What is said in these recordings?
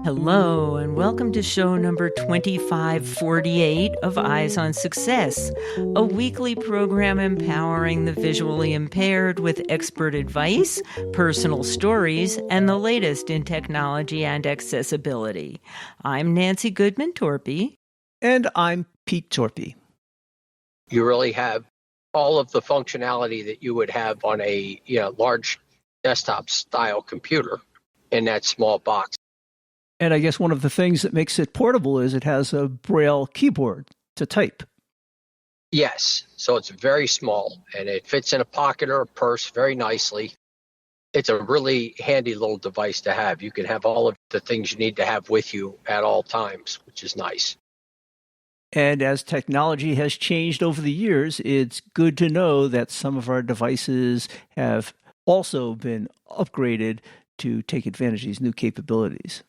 Hello, and welcome to show number 2548 of Eyes on Success, a weekly program empowering the visually impaired with expert advice, personal stories, and the latest in technology and accessibility. I'm Nancy Goodman Torpey. And I'm Pete Torpey. You really have all of the functionality that you would have on a large desktop-style computer in that small box. And I guess one of the things that makes it portable is it has a Braille keyboard to type. Yes, so it's very small, and it fits in a pocket or a purse very nicely. It's a really handy little device to have. You can have all of the things you need to have with you at all times, which is nice. And as technology has changed over the years, it's good to know that some of our devices have also been upgraded to take advantage of these new capabilities.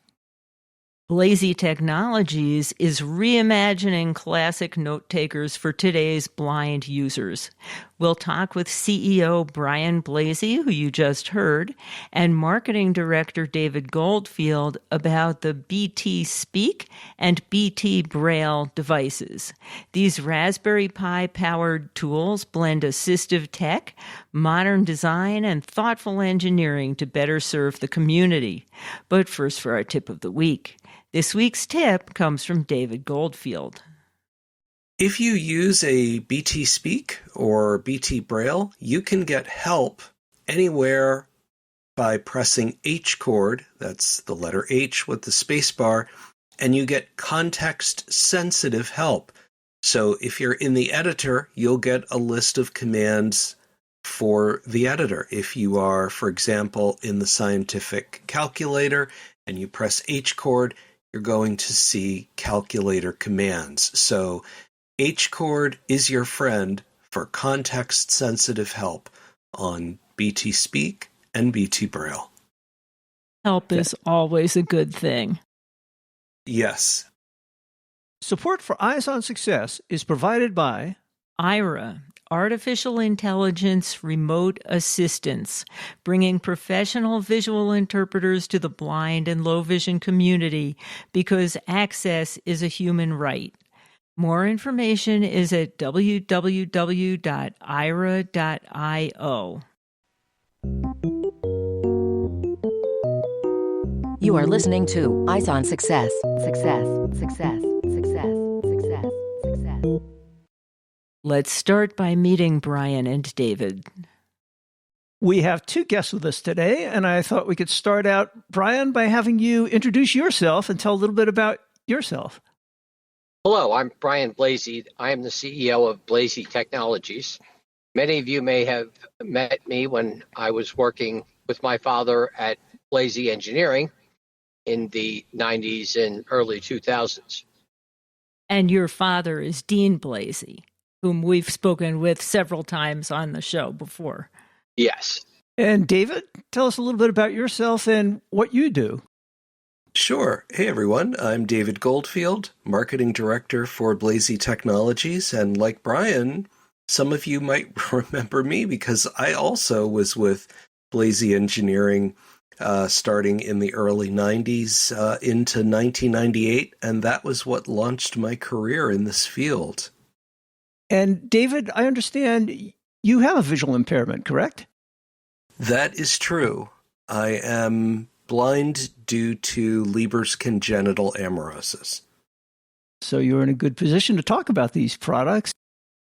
Blazie Technologies is reimagining classic note-takers for today's blind users. We'll talk with CEO Bryan, who you just heard, and Marketing Director David Goldfield about the BT Speak and BT Braille devices. These Raspberry Pi-powered tools blend assistive tech, modern design, and thoughtful engineering to better serve the community. But first for our tip of the week. This week's tip comes from David Goldfield. If you use a BT Speak or BT Braille, you can get help anywhere by pressing H chord, that's the letter H with the space bar, and you get context-sensitive help. So if you're in the editor, you'll get a list of commands for the editor. If you are, for example, in the scientific calculator and you press H chord, you're going to see calculator commands. So H chord is your friend for context-sensitive help on BT Speak and BT Braille. Help is always a good thing. Yes. Support for Eyes on Success is provided by IRA, Artificial Intelligence Remote Assistance, bringing professional visual interpreters to the blind and low vision community because access is a human right. More information is at www.ira.io. You are listening to Eyes on Success. Success, success, success, success, success. Let's start by meeting Bryan and David. We have two guests with us today, and I thought we could start out, Bryan, by having you introduce yourself and tell a little bit about yourself. Hello, I'm Bryan Blazie. I am the CEO of Blazie Technologies. Many of you may have met me when I was working with my father at Blazie Engineering in the 90s and early 2000s. And your father is Dean Blazie, whom we've spoken with several times on the show before. Yes. And David, tell us a little bit about yourself and what you do. Sure. Hey, everyone. I'm David Goldfield, Marketing Director for Blazie Technologies. And like Bryan, some of you might remember me because I also was with Blazie Engineering starting in the early 90s into 1998. And that was what launched my career in this field. And David, I understand you have a visual impairment, correct? That is true. I am blind due to Leber's congenital amaurosis. So you're in a good position to talk about these products.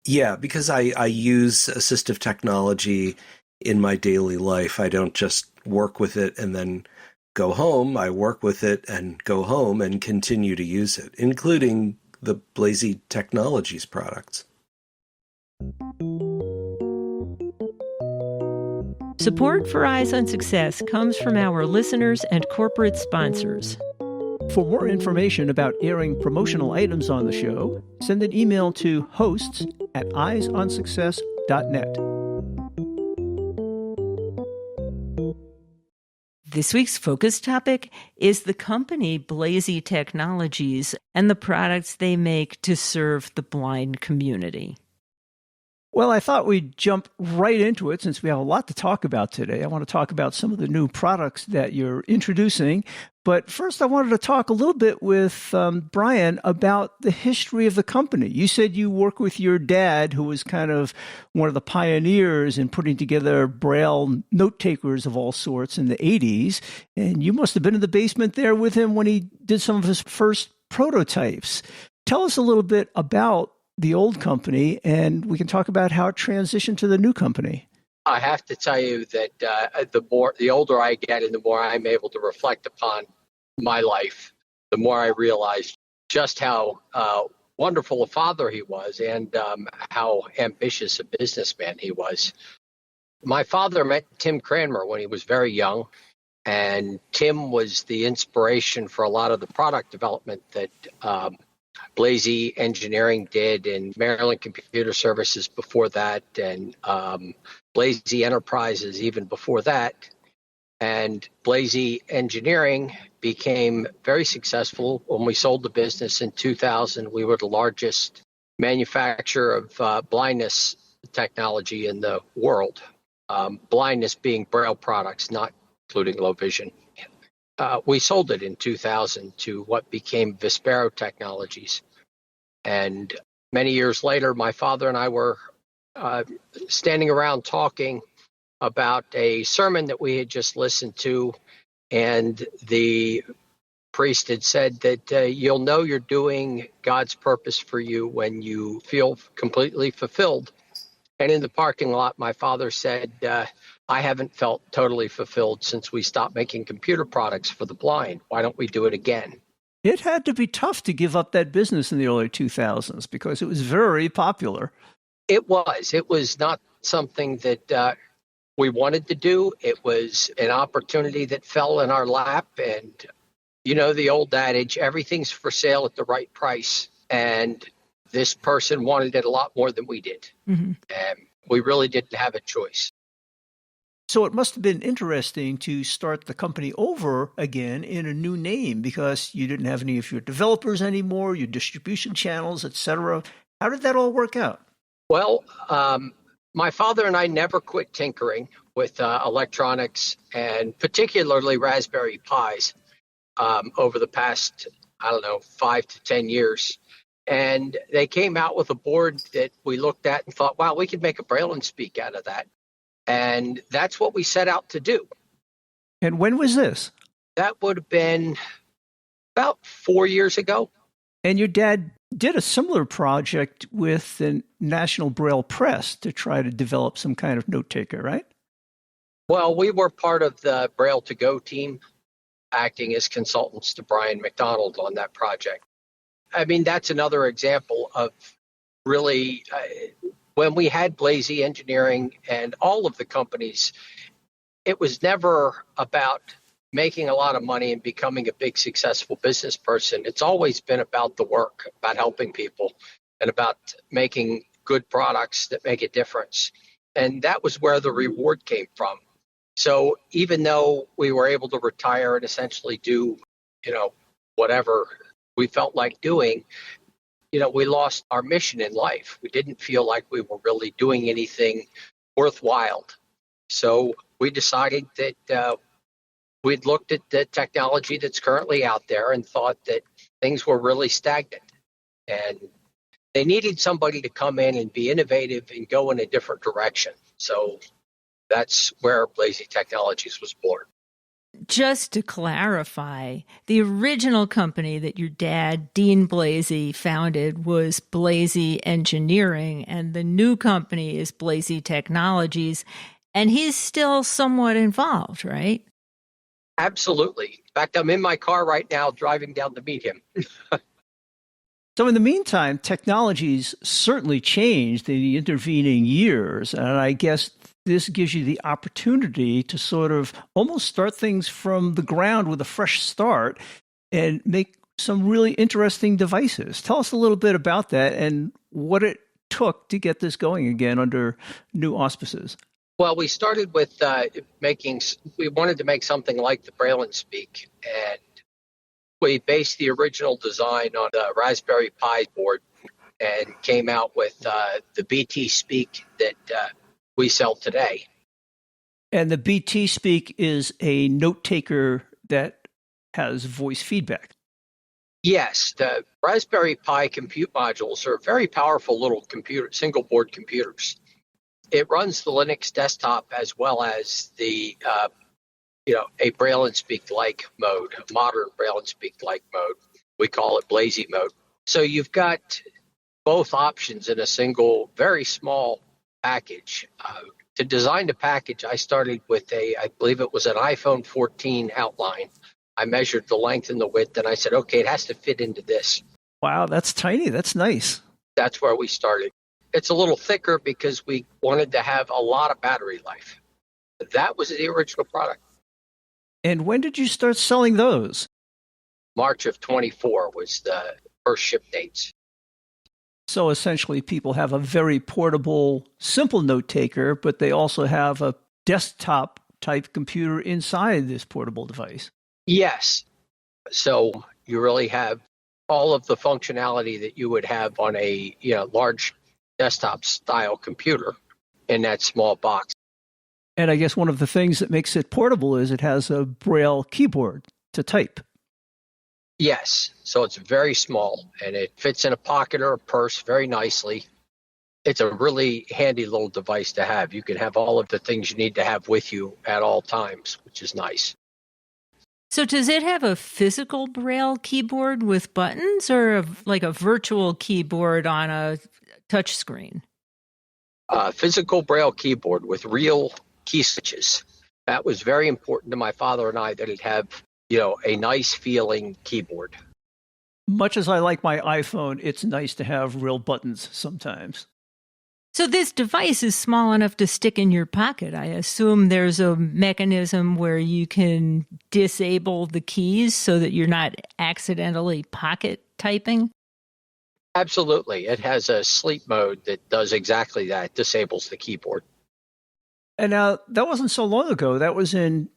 Yeah, because I use assistive technology in my daily life. I don't just work with it and then go home. I work with it and go home and continue to use it, including the Blazie Technologies products. Support for Eyes on Success comes from our listeners and corporate sponsors. For more information about airing promotional items on the show, send an email to hosts@eyesonsuccess.net. This week's focus topic is the company Blazie Technologies and the products they make to serve the blind community. Well, I thought we'd jump right into it since we have a lot to talk about today. I want to talk about some of the new products that you're introducing. But first, I wanted to talk a little bit with Bryan about the history of the company. You said you work with your dad, who was kind of one of the pioneers in putting together Braille note takers of all sorts in the 80s. And you must have been in the basement there with him when he did some of his first prototypes. Tell us a little bit about the old company, and we can talk about how it transitioned to the new company. I have to tell you that the older I get and the more I'm able to reflect upon my life, the more I realize just how wonderful a father he was and how ambitious a businessman he was. My father met Tim Cranmer when he was very young, and Tim was the inspiration for a lot of the product development that Blazie Engineering did, and Maryland Computer Services before that, and Blazie Enterprises even before that. And Blazie Engineering became very successful when we sold the business in 2000. We were the largest manufacturer of blindness technology in the world, blindness being Braille products, not including low vision. We sold it in 2000 to what became Vispero Technologies. And many years later, my father and I were standing around talking about a sermon that we had just listened to. And the priest had said that you'll know you're doing God's purpose for you when you feel completely fulfilled. And in the parking lot, my father said, I haven't felt totally fulfilled since we stopped making computer products for the blind. Why don't we do it again? It had to be tough to give up that business in the early 2000s because it was very popular. It was. It was not something that we wanted to do. It was an opportunity that fell in our lap. And, you know, the old adage, everything's for sale at the right price. And this person wanted it a lot more than we did. Mm-hmm. And we really didn't have a choice. So it must have been interesting to start the company over again in a new name because you didn't have any of your developers anymore, your distribution channels, etc. How did that all work out? Well, my father and I never quit tinkering with electronics and particularly Raspberry Pis over the past, 5 to 10 years. And they came out with a board that we looked at and thought, wow, we could make a Braille and Speak out of that. And that's what we set out to do. And when was this? That would have been about 4 years ago. And your dad did a similar project with the National Braille Press to try to develop some kind of note taker, right? Well, we were part of the Braille to Go team, acting as consultants to Bryan McDonald on that project. I mean, that's another example of really when we had Blazie Engineering and all of the companies, it was never about making a lot of money and becoming a big successful business person. It's always been about the work, about helping people, and about making good products that make a difference. And that was where the reward came from. So even though we were able to retire and essentially do, whatever we felt like doing, we lost our mission in life. We didn't feel like we were really doing anything worthwhile. So we decided that we'd looked at the technology that's currently out there and thought that things were really stagnant. And they needed somebody to come in and be innovative and go in a different direction. So that's where Blazie Technologies was born. Just to clarify, the original company that your dad, Dean Blazie, founded was Blazie Engineering, and the new company is Blazie Technologies, and he's still somewhat involved, right? Absolutely. In fact, I'm in my car right now driving down to meet him. So in the meantime, technology's certainly changed in the intervening years, and I guess this gives you the opportunity to sort of almost start things from the ground with a fresh start and make some really interesting devices. Tell us a little bit about that and what it took to get this going again under new auspices. Well, we started with we wanted to make something like the Braille and Speak, and we based the original design on the Raspberry Pi board. and came out with the BT Speak that we sell today. And the BT Speak is a note taker that has voice feedback. Yes, the Raspberry Pi compute modules are very powerful little computer, single board computers. It runs the Linux desktop as well as the a Braille and Speak like mode, a modern Braille and Speak like mode. We call it Blazie mode. So you've got both options in a single, very small package. To design the package, I started with I believe it was an iPhone 14 outline. I measured the length and the width, and I said, okay, it has to fit into this. Wow, that's tiny. That's nice. That's where we started. It's a little thicker because we wanted to have a lot of battery life. That was the original product. And when did you start selling those? March of 24 was the first ship dates. So essentially, people have a very portable, simple note taker, but they also have a desktop type computer inside this portable device. Yes. So you really have all of the functionality that you would have on a large desktop style computer in that small box. And I guess one of the things that makes it portable is it has a Braille keyboard to type. Yes. So it's very small and it fits in a pocket or a purse very nicely. It's a really handy little device to have. You can have all of the things you need to have with you at all times, which is nice. So does it have a physical Braille keyboard with buttons or like a virtual keyboard on a touch screen? Physical Braille keyboard with real key switches. That was very important to my father and I, that it have a nice feeling keyboard. Much as I like my iPhone, it's nice to have real buttons sometimes. So this device is small enough to stick in your pocket. I assume there's a mechanism where you can disable the keys so that you're not accidentally pocket typing? Absolutely. It has a sleep mode that does exactly that, disables the keyboard. And now, that wasn't so long ago. That was in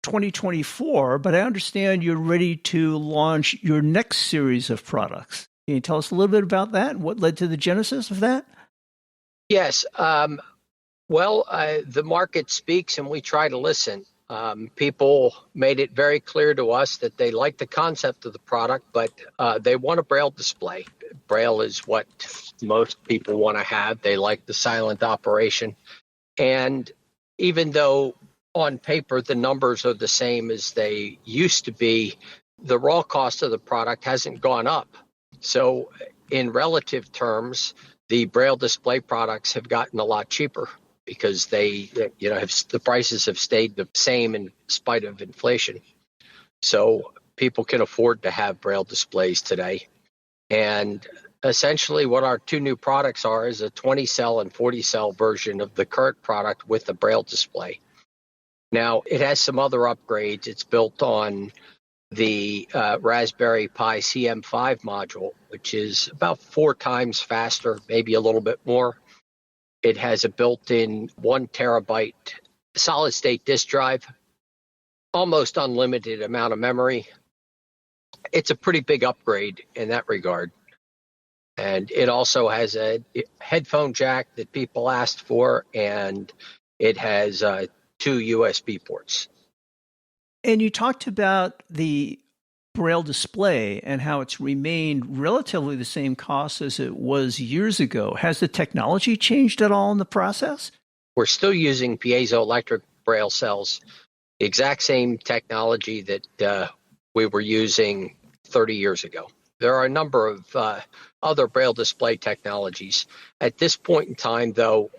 2024, but I understand you're ready to launch your next series of products. Can you tell us a little bit about that and what led to the genesis of that? Yes. The market speaks and we try to listen. People made it very clear to us that they like the concept of the product, but they want a Braille display. Braille is what most people want to have. They like the silent operation. And even though on paper the numbers are the same as they used to be, the raw cost of the product hasn't gone up. So in relative terms, the Braille display products have gotten a lot cheaper because the prices have stayed the same in spite of inflation. So people can afford to have Braille displays today. And essentially what our two new products are is a 20-cell and 40-cell version of the current product with the Braille display. Now, it has some other upgrades. It's built on the Raspberry Pi CM5 module, which is about 4 times faster, maybe a little bit more. It has a built-in 1 terabyte solid-state disk drive, almost unlimited amount of memory. It's a pretty big upgrade in that regard. And it also has a headphone jack that people asked for, and it has 2 USB ports. And you talked about the Braille display and how it's remained relatively the same cost as it was years ago. Has the technology changed at all in the process? We're still using piezoelectric Braille cells, the exact same technology that we were using 30 years ago. There are a number of other Braille display technologies. At this point in time, though,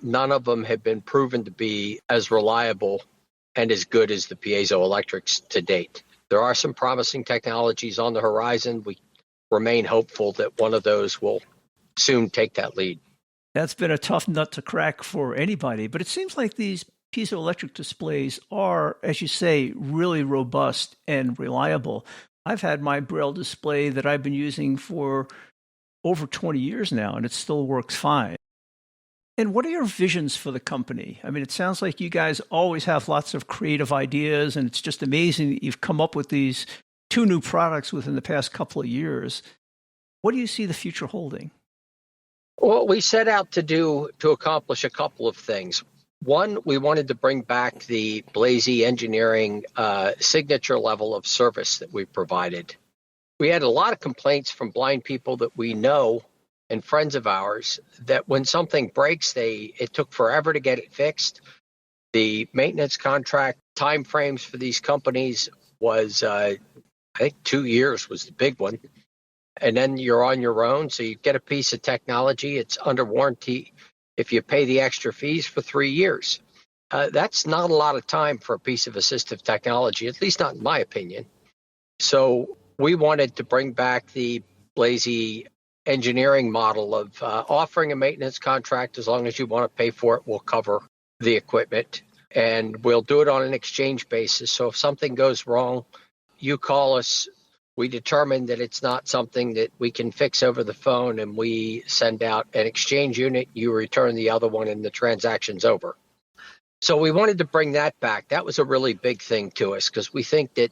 none of them have been proven to be as reliable and as good as the piezoelectrics to date. There are some promising technologies on the horizon. We remain hopeful that one of those will soon take that lead. That's been a tough nut to crack for anybody, but it seems like these piezoelectric displays are, as you say, really robust and reliable. I've had my Braille display that I've been using for over 20 years now, and it still works fine. And what are your visions for the company? I mean, it sounds like you guys always have lots of creative ideas, and it's just amazing that you've come up with these 2 new products within the past couple of years. What do you see the future holding? Well, we set out to accomplish a couple of things. One, we wanted to bring back the Blazie engineering signature level of service that we provided. We had a lot of complaints from blind people that we know and friends of ours that when something breaks, it took forever to get it fixed. The maintenance contract timeframes for these companies was, I think, 2 years was the big one. And then you're on your own. So you get a piece of technology, it's under warranty if you pay the extra fees for 3 years. That's not a lot of time for a piece of assistive technology, at least not in my opinion. So we wanted to bring back the Blazie engineering model of offering a maintenance contract. As long as you want to pay for it, we'll cover the equipment, and we'll do it on an exchange basis. So if something goes wrong, you call us. We determine that it's not something that we can fix over the phone, and we send out an exchange unit. You return the other one, and the transaction's over. So we wanted to bring that back. That was a really big thing to us because we think that,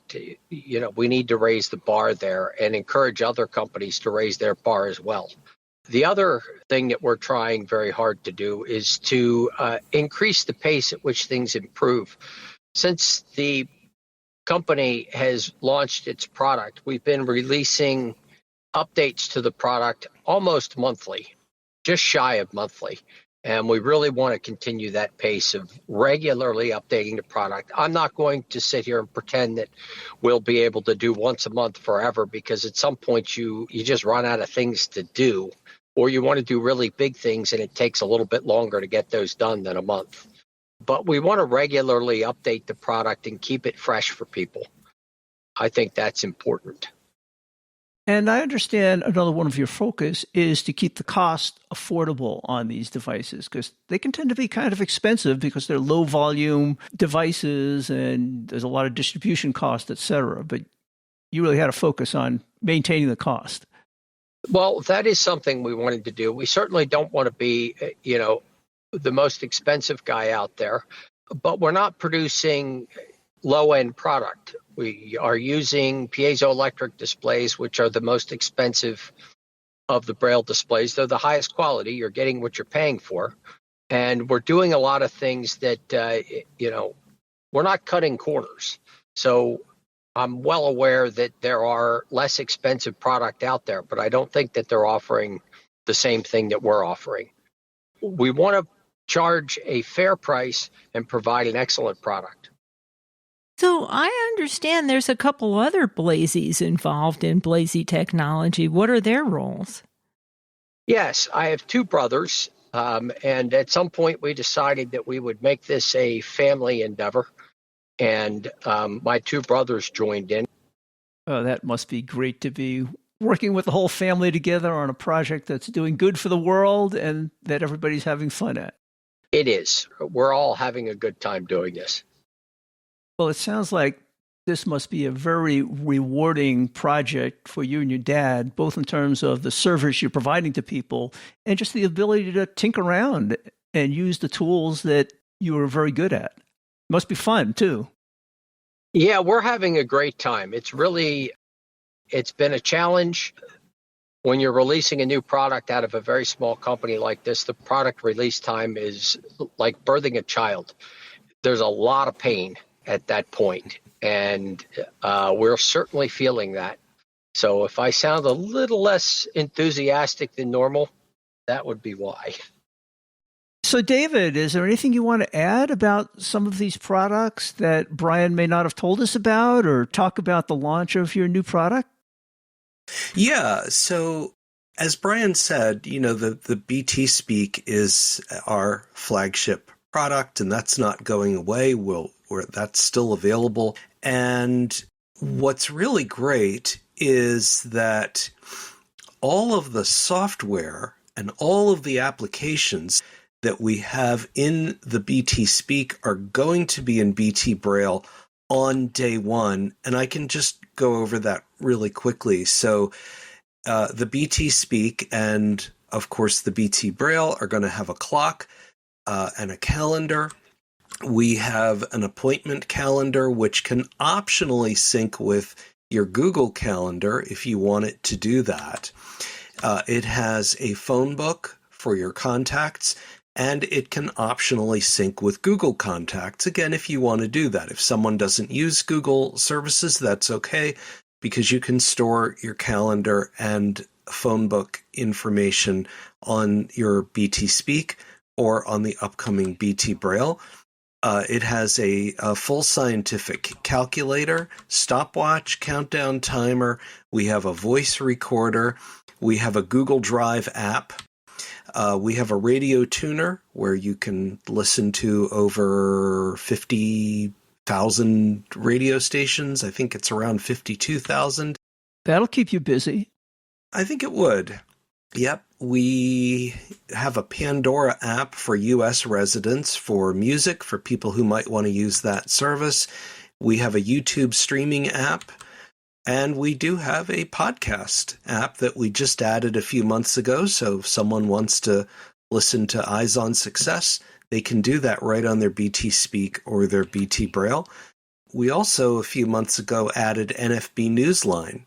we need to raise the bar there and encourage other companies to raise their bar as well. The other thing that we're trying very hard to do is to increase the pace at which things improve. Since the company has launched its product, we've been releasing updates to the product almost monthly, just shy of monthly. And we really want to continue that pace of regularly updating the product. I'm not going to sit here and pretend that we'll be able to do once a month forever, because at some point you just run out of things to do, or you want to do really big things and it takes a little bit longer to get those done than a month. But we want to regularly update the product and keep it fresh for people. I think that's important. And I understand another one of your focus is to keep the cost affordable on these devices, because they can tend to be kind of expensive because they're low volume devices and there's a lot of distribution cost, et cetera. But you really had a focus on maintaining the cost. Well, that is something we wanted to do. We certainly don't want to be, the most expensive guy out there, but we're not producing low-end product. We are using piezoelectric displays, which are the most expensive of the Braille displays. They're the highest quality. You're getting what you're paying for. And we're doing a lot of things that, we're not cutting corners. So I'm well aware that there are less expensive product out there, but I don't think that they're offering the same thing that we're offering. We want to charge a fair price and provide an excellent product. So I understand there's a couple other Blazies involved in Blazie Technology. What are their roles? Yes, I have two brothers, and at some point we decided that we would make this a family endeavor, and my two brothers joined in. Oh, that must be great to be working with the whole family together on a project that's doing good for the world and that everybody's having fun at. It is. We're all having a good time doing this. Well, it sounds like this must be a very rewarding project for you and your dad, both in terms of the service you're providing to people and just the ability to tinker around and use the tools that you are very good at. Must be fun, too. Yeah, we're having a great time. It's been a challenge. When you're releasing a new product out of a very small company like this, the product release time is like birthing a child. There's a lot of pain at that point, and we're certainly feeling that. So if I sound a little less enthusiastic than normal, that would be why. So, David, is there anything you want to add about some of these products that Bryan may not have told us about, or talk about the launch of your new product? Yeah, so as Bryan said, the BT Speak is our flagship product, and that's not going away. That's still available. And what's really great is that all of the software and all of the applications that we have in the BT Speak are going to be in BT Braille on day one. And I can just go over that really quickly. So the BT Speak and, of course, the BT Braille are going to have a clock and a calendar. We have an appointment calendar, which can optionally sync with your Google Calendar if you want it to do that. It has a phone book for your contacts, and it can optionally sync with Google Contacts. Again, if you want to do that. If someone doesn't use Google services, that's okay, because you can store your calendar and phone book information on your BT Speak or on the upcoming BT Braille. It has a full scientific calculator, stopwatch, countdown timer. We have a voice recorder. We have a Google Drive app. We have a radio tuner where you can listen to over 50,000 radio stations. I think it's around 52,000. That'll keep you busy. I think it would. Yep. We have a Pandora app for U.S. residents for music, for people who might want to use that service. We have a YouTube streaming app. And we do have a podcast app that we just added a few months ago. So if someone wants to listen to Eyes on Success, they can do that right on their BT Speak or their BT Braille. We also, a few months ago, added NFB Newsline.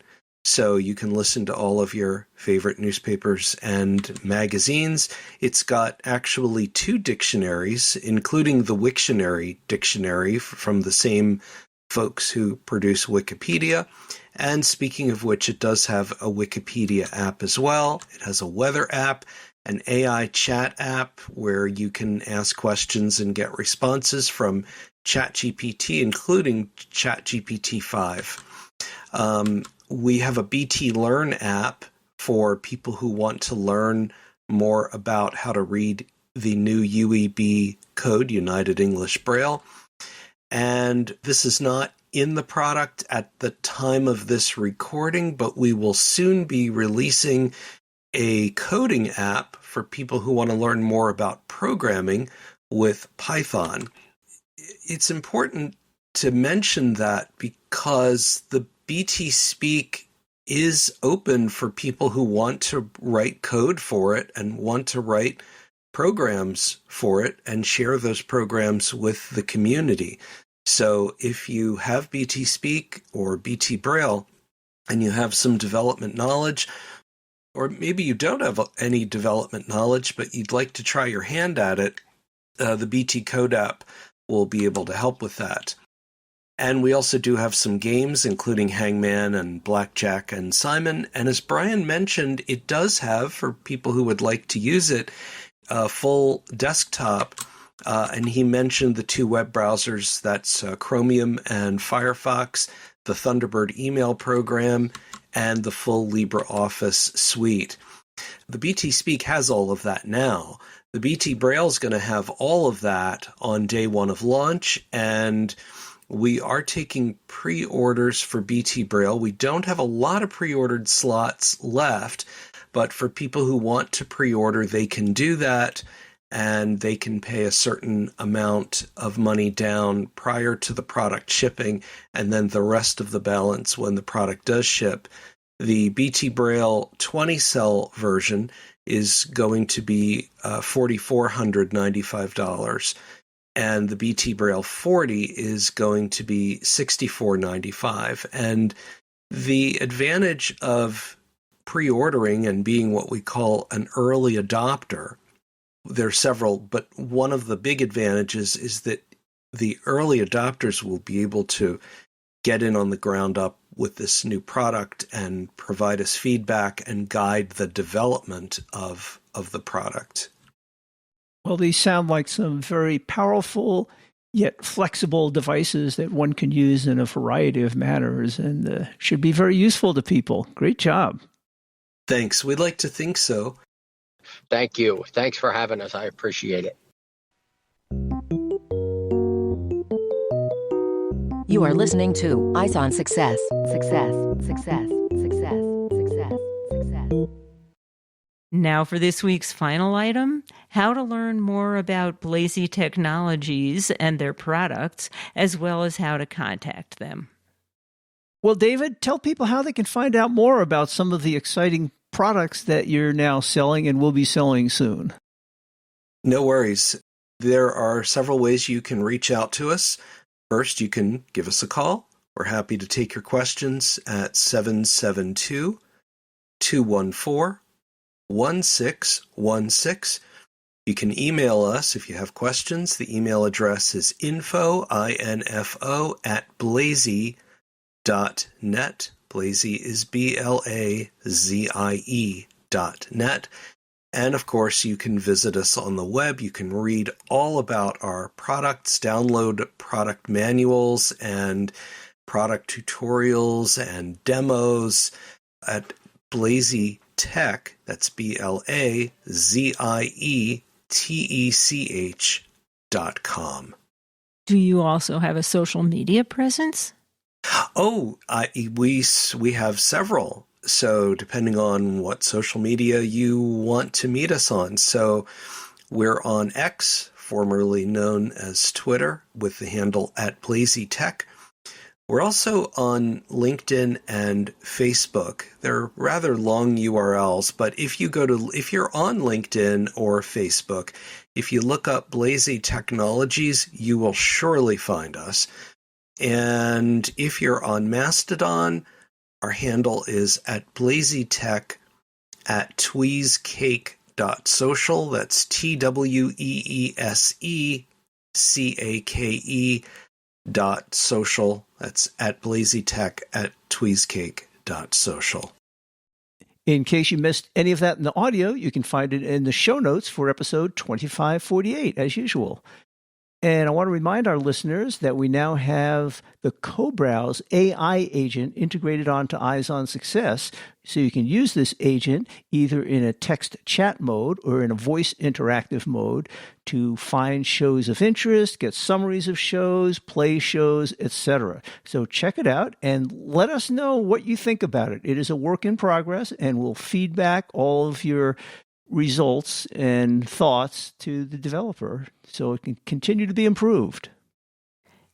So you can listen to all of your favorite newspapers and magazines. It's got actually 2 dictionaries, including the Wiktionary dictionary from the same folks who produce Wikipedia. And speaking of which, it does have a Wikipedia app as well. It has a weather app, an AI chat app where you can ask questions and get responses from ChatGPT, including ChatGPT 5. We have a BT Learn app for people who want to learn more about how to read the new UEB code, United English Braille. And this is not in the product at the time of this recording, but we will soon be releasing a coding app for people who want to learn more about programming with Python. It's important to mention that because the BT Speak is open for people who want to write code for it and want to write programs for it and share those programs with the community. So if you have BT Speak or BT Braille and you have some development knowledge, or maybe you don't have any development knowledge, but you'd like to try your hand at it, the BT Code app will be able to help with that. And we also do have some games, including Hangman and Blackjack and Simon. And as Bryan mentioned, it does have, for people who would like to use it, a full desktop. And he mentioned the 2 web browsers, that's Chromium and Firefox, the Thunderbird email program, and the full LibreOffice suite. The BT Speak has all of that now. The BT Braille is going to have all of that on day 1 of launch, and we are taking pre-orders for BT Braille. We don't have a lot of pre-ordered slots left, but for people who want to pre-order, they can do that, and they can pay a certain amount of money down prior to the product shipping, and then the rest of the balance when the product does ship. The BT Braille 20-cell version is going to be $4,495. And the BT Braille 40 is going to be $64.95. And the advantage of pre-ordering and being what we call an early adopter, there are several, but one of the big advantages is that the early adopters will be able to get in on the ground up with this new product and provide us feedback and guide the development of the product. Well, these sound like some very powerful yet flexible devices that one can use in a variety of manners and should be very useful to people. Great job. Thanks. We'd like to think so. Thank you. Thanks for having us. I appreciate it. You are listening to Eyes on Success. Success, success, success, success, success. Now for this week's final item, how to learn more about Blazie Technologies and their products, as well as how to contact them. Well, David, tell people how they can find out more about some of the exciting products that you're now selling and will be selling soon. No worries. There are several ways you can reach out to us. First, you can give us a call. We're happy to take your questions at 772-214-1414. 888-888-1616. You can email us if you have questions. The email address is info, I-N-F-O, @blazie.net. Blazie is BLAZIE.net. And of course, you can visit us on the web. You can read all about our products, download product manuals and product tutorials and demos at Blazie Tech. That's BLAZIETECH.com. Do you also have a social media presence? Oh, we have several. So depending on what social media you want to meet us on. So we're on X, formerly known as Twitter, with the handle @Blazie Tech. We're also on LinkedIn and Facebook. They're rather long URLs, but if you're on LinkedIn or Facebook, if you look up Blazie Technologies, you will surely find us. And if you're on Mastodon, our handle is @BlazieTech @tweezcake.social. That's TWEESECAKE.social. That's @BlazieTech @tweezcake.social. In case you missed any of that in the audio, you can find it in the show notes for episode 2548, as usual. And I want to remind our listeners that we now have the Co-Browse AI agent integrated onto Eyes on Success, so you can use this agent either in a text chat mode or in a voice interactive mode to find shows of interest, get summaries of shows, play shows, etc. So check it out and let us know what you think about it. It is a work in progress, and we'll feed back all of your results and thoughts to the developer so it can continue to be improved.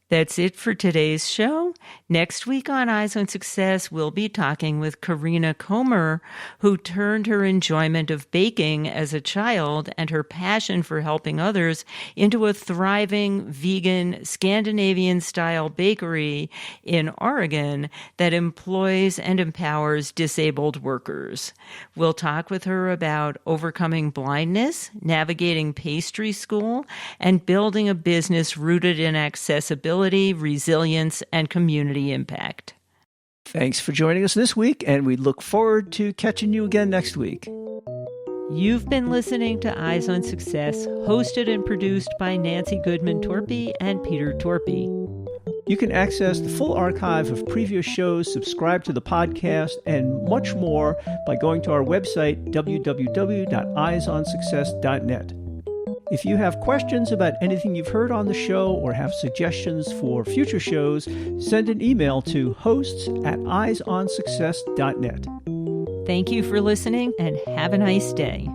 That's it for today's show. Next week on Eyes on Success, we'll be talking with Karina Comer, who turned her enjoyment of baking as a child and her passion for helping others into a thriving vegan Scandinavian-style bakery in Oregon that employs and empowers disabled workers. We'll talk with her about overcoming blindness, navigating pastry school, and building a business rooted in accessibility, resilience, and community impact. Thanks for joining us this week, and we look forward to catching you again next week. You've been listening to Eyes on Success, hosted and produced by Nancy Torpey and Peter Torpey. You can access the full archive of previous shows, subscribe to the podcast, and much more by going to our website, www.eyesonsuccess.net. If you have questions about anything you've heard on the show or have suggestions for future shows, send an email to hosts@eyesonsuccess.net. Thank you for listening and have a nice day.